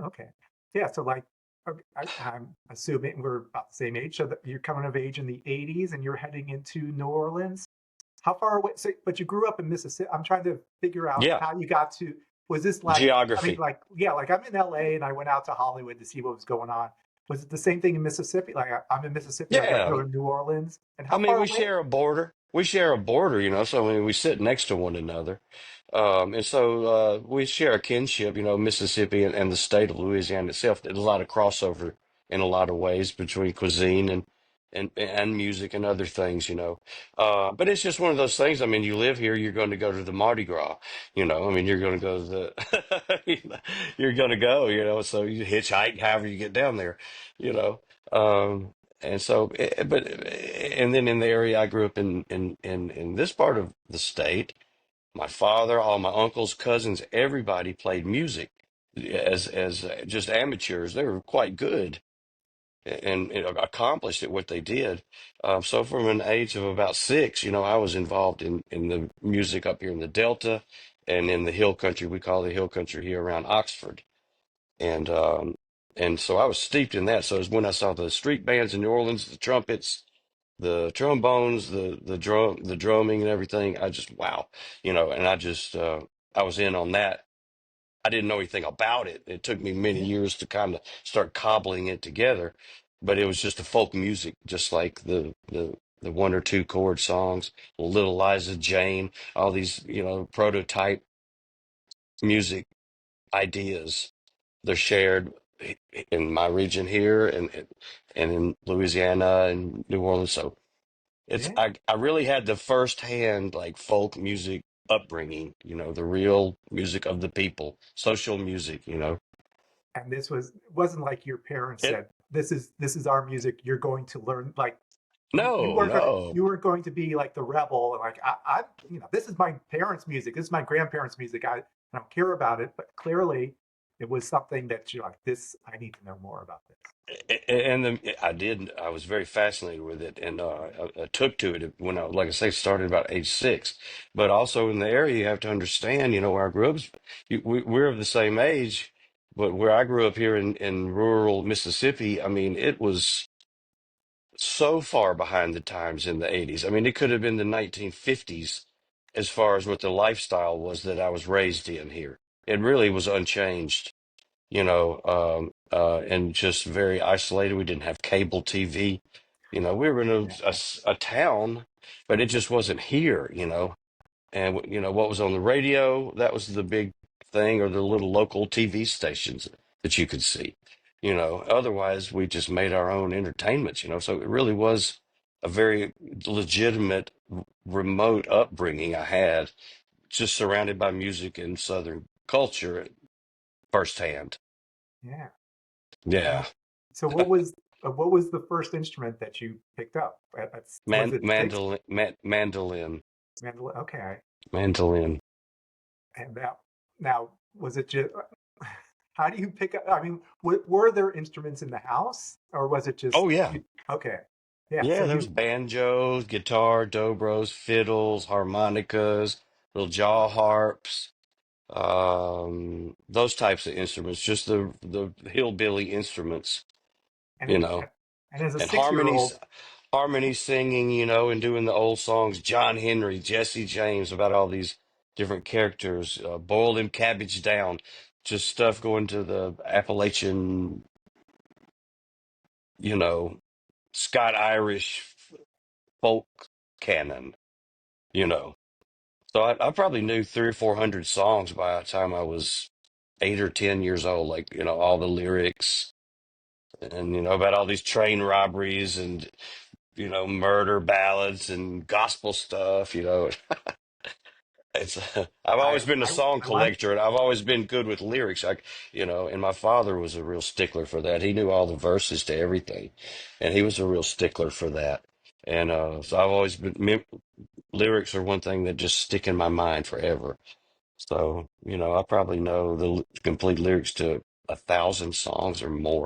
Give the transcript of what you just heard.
Okay. Yeah. So like, okay, I'm assuming we're about the same age. So that you're coming of age in the '80s, and you're heading into New Orleans. How far away? So, but you grew up in Mississippi. I'm trying to figure out Yeah, how you got to. Was this like? I mean, geography. like, yeah, like I'm in LA, and I went out to Hollywood to see what was going on. Was it the same thing in Mississippi? Like, I'm in Mississippi, I got to Yeah, go to New Orleans, and I how mean, far we away? share a border. We share a border, so I mean, we sit next to one another. And so we share a kinship, Mississippi and the state of Louisiana itself. There's a lot of crossover in a lot of ways between cuisine and music and other things. But it's just one of those things. I mean, you live here, you're going to go to the Mardi Gras, I mean, you're going to go to you're going to go, so you hitchhike however you get down there, you know. And so, and then in the area I grew up in this part of the state. My father, all my uncles, cousins, everybody played music as just amateurs. They were quite good and accomplished at what they did. So from an age of about 6, I was involved in the music up here in the Delta and in the hill country. We call the hill country here around Oxford. And so I was steeped in that. So it's when I saw the street bands in New Orleans, the trumpets, the trombones, the drumming and everything. I just wow, and I was in on that. I didn't know anything about it. It took me many Yeah. years to kind of start cobbling it together, but it was just a folk music, just like the one or two chord songs, Little Liza Jane, all these prototype music ideas. They're shared in my region here and in Louisiana and New Orleans. So Yeah. I really had the first hand like folk music upbringing, the real music of the people, social music. And this wasn't like your parents It said, this is our music. You're going to learn like you no, weren't go- no. you weren't going to be like the rebel and like this is my parents' music. This is my grandparents' music. I don't care about it, but clearly it was something that you're like this. I need to know more about this. And I did. I was very fascinated with it, and I took to it when like I say, started about age 6. But also in the area, you have to understand, where I grew up, we're of the same age, but where I grew up here in rural Mississippi, I mean, it was so far behind the times in the 80s. I mean, it could have been the 1950s as far as what the lifestyle was that I was raised in here. It really was unchanged, and just very isolated. We didn't have cable TV. We were in Yeah, a town, but it just wasn't here. And what was on the radio, that was the big thing, or the little local TV stations that you could see. Otherwise we just made our own entertainments. So it really was a very legitimate remote upbringing I had, just surrounded by music and Southern culture firsthand. yeah. Yeah. And so what was the first instrument that you picked up? Was it six? Mandolin, Mandolin. Okay. mandolin. And now was it just how do you pick up? I mean, were there instruments in the house, or was it just Oh yeah. you? Okay, yeah. So Yeah, there's you, banjos, guitar, dobros, fiddles, harmonicas, little jaw harps, those types of instruments, just the hillbilly instruments, and you know, and as a and 6 year old, harmony singing, and doing the old songs, John Henry, Jesse James, about all these different characters, boil them cabbage down, just stuff going to the Appalachian, you know, Scott Irish folk canon, you know. So I probably knew 300 or 400 songs by the time I was 8 or 10 years old, like, all the lyrics and, about all these train robberies and, murder ballads and gospel stuff. It's I've I always been a I song I want collector and I've always been good with lyrics. And my father was a real stickler for that. He knew all the verses to everything, and he was a real stickler for that. And so I've always been lyrics are one thing that just stick in my mind forever. So, I probably know the complete lyrics to 1,000 songs or more.